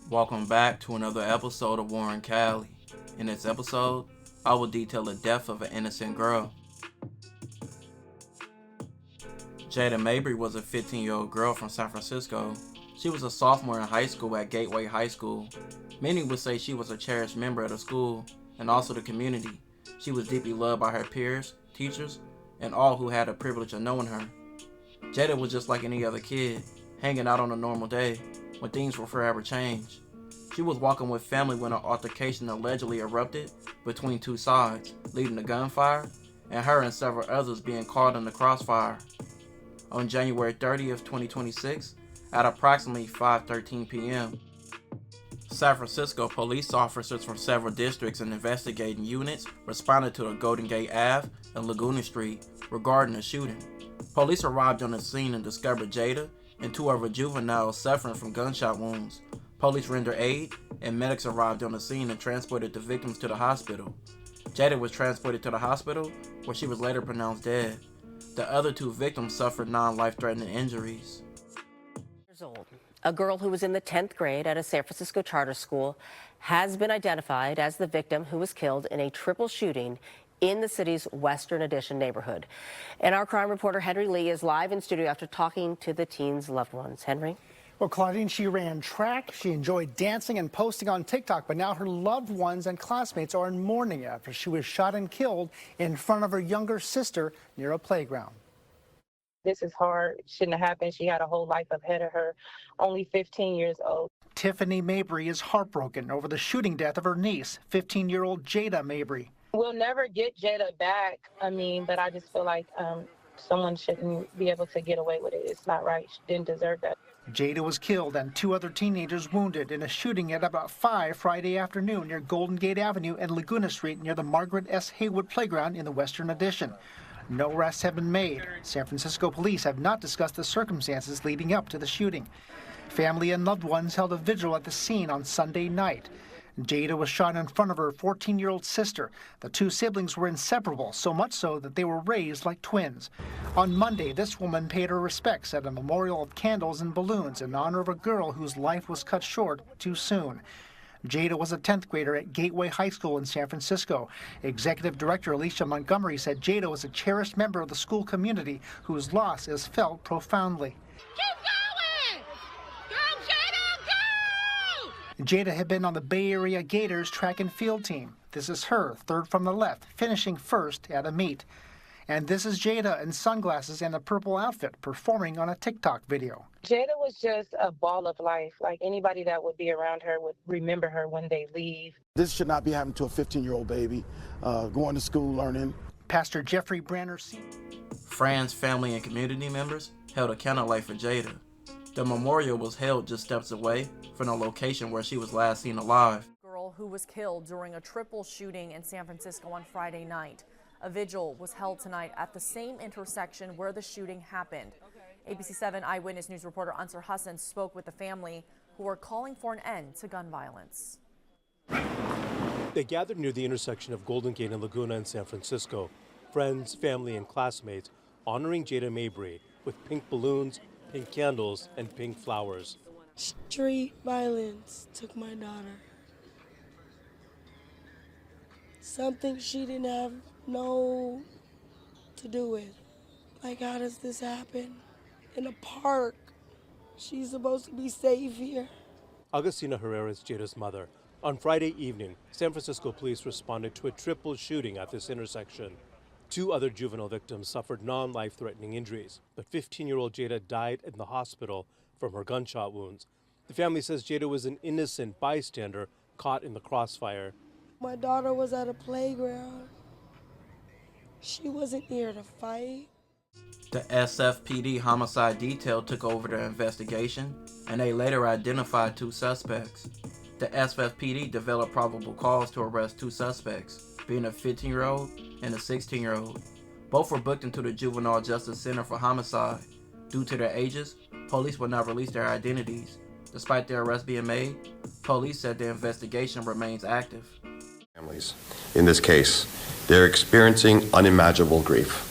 Welcome back to another episode of Warren Cali. In this episode, I will detail the death of an innocent girl. Jada Mabry was a 15-year-old girl from San Francisco. She was a sophomore in high school at Gateway High School. Many would say she was a cherished member of the school and also the community. She was deeply loved by her peers, teachers, and all who had the privilege of knowing her. Jada was just like any other kid, hanging out on a normal day, when things will forever change. She was walking with family when an altercation allegedly erupted between two sides, leading to gunfire, and her and several others being caught in the crossfire. On January 30th, 2026, at approximately 5:13 p.m., San Francisco police officers from several districts and investigating units responded to the Golden Gate Ave and Laguna Street regarding the shooting. Police arrived on the scene and discovered Jada and two other juveniles suffering from gunshot wounds. Police rendered aid, and medics arrived on the scene and transported the victims to the hospital. Jada was transported to the hospital, where she was later pronounced dead. The other two victims suffered non-life-threatening injuries. Years old. A girl who was in the 10th grade at a San Francisco charter school has been identified as the victim who was killed in a triple shooting in the city's Western Addition neighborhood. And our crime reporter Henry Lee is live in studio after talking to the teen's loved ones. Henry? Well, Claudine, she ran track, she enjoyed dancing and posting on TikTok, but now her loved ones and classmates are in mourning after she was shot and killed in front of her younger sister near a playground. This is hard. It shouldn't have happened. She had a whole life ahead of her, only 15 years old. Tiffany Mabry is heartbroken over the shooting death of her niece, 15-year-old Jada Mabry. We'll never get Jada back. But I just feel like someone shouldn't be able to get away with it. It's not right. She didn't deserve that. Jada was killed and two other teenagers wounded in a shooting at about 5 Friday afternoon near Golden Gate Avenue and Laguna Street near the Margaret S. Haywood Playground in the Western Addition. No arrests have been made. San Francisco police have not discussed the circumstances leading up to the shooting. Family and loved ones held a vigil at the scene on Sunday night. Jada was shot in front of her 14-year-old sister. The two siblings were inseparable, so much so that they were raised like twins. On Monday, this woman paid her respects at a memorial of candles and balloons in honor of a girl whose life was cut short too soon. Jada was a 10th grader at Gateway High School in San Francisco. Executive Director Alicia Montgomery said Jada was a cherished member of the school community whose loss is felt profoundly. Jada had been on the Bay Area Gators track and field team. This is her, third from the left, finishing first at a meet. And this is Jada in sunglasses and a purple outfit performing on a TikTok video. Jada was just a ball of life. Like anybody that would be around her would remember her when they leave. This should not be happening to a 15-year-old baby going to school, learning. Pastor Jeffrey Branner. Friends, family, and community members held a candlelight for Jada. The memorial was held just steps away from the location where she was last seen alive. Girl who was killed during a triple shooting in San Francisco on Friday night. A vigil was held tonight at the same intersection where the shooting happened. ABC 7 Eyewitness News reporter Ansar Hassan spoke with the family who are calling for an end to gun violence. They gathered near the intersection of Golden Gate and Laguna in San Francisco. Friends, family, and classmates honoring Jada Mabry with pink balloons, pink candles, and pink flowers. Street violence took my daughter. Something she didn't have no to do with. Like, how does this happen? In a park. She's supposed to be safe here. Agustina Herrera is Jada's mother. On Friday evening, San Francisco police responded to a triple shooting at this intersection. Two other juvenile victims suffered non-life-threatening injuries, but 15-year-old Jada died in the hospital from her gunshot wounds. The family says Jada was an innocent bystander caught in the crossfire. My daughter was at a playground. She wasn't here to fight. The SFPD homicide detail took over the investigation, and they later identified two suspects. The SFPD developed probable cause to arrest two suspects, being a 15-year-old and a 16-year-old. Both were booked into the Juvenile Justice Center for homicide. Due to their ages, police would not release their identities. Despite their arrest being made, police said the investigation remains active. Families, in this case, they're experiencing unimaginable grief.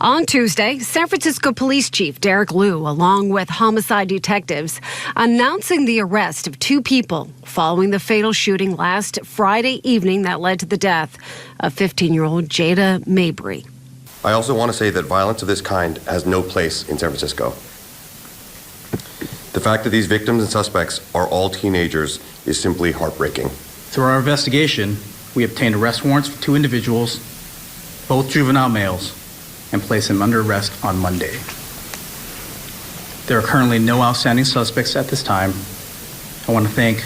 On Tuesday, San Francisco Police Chief Derek Liu, along with homicide detectives, announcing the arrest of 2 people following the fatal shooting last Friday evening that led to the death of 15-year-old Jada Mabry. I also want to say that violence of this kind has no place in San Francisco. The fact that these victims and suspects are all teenagers is simply heartbreaking. Through our investigation, we obtained arrest warrants for 2 individuals, both juvenile males, and placed them under arrest on Monday. There are currently no outstanding suspects at this time. I want to thank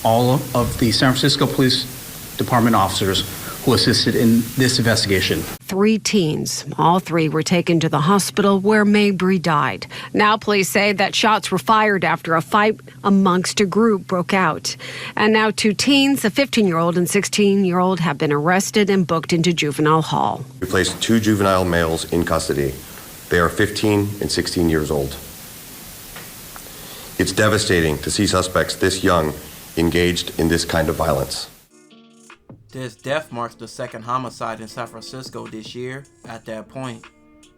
all of the San Francisco Police Department officers who assisted in this investigation. 3 teens. All 3 were taken to the hospital where Mabry died. Now police say that shots were fired after a fight amongst a group broke out. And now 2 teens, a 15-year-old and 16-year-old, have been arrested and booked into juvenile hall. We placed 2 juvenile males in custody. They are 15 and 16 years old. It's devastating to see suspects this young engaged in this kind of violence. This death marks the 2nd homicide in San Francisco this year. At that point,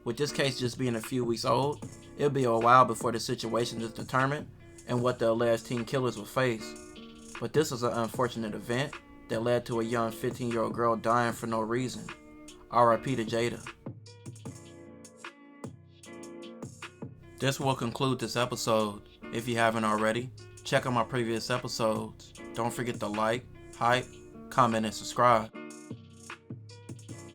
with this case just being a few weeks old, it'll be a while before the situation is determined and what the alleged teen killers will face. But this is an unfortunate event that led to a young 15-year-old girl dying for no reason. R.I.P. to Jada. This will conclude this episode. If you haven't already, check out my previous episodes. Don't forget to like, hype, comment, and subscribe.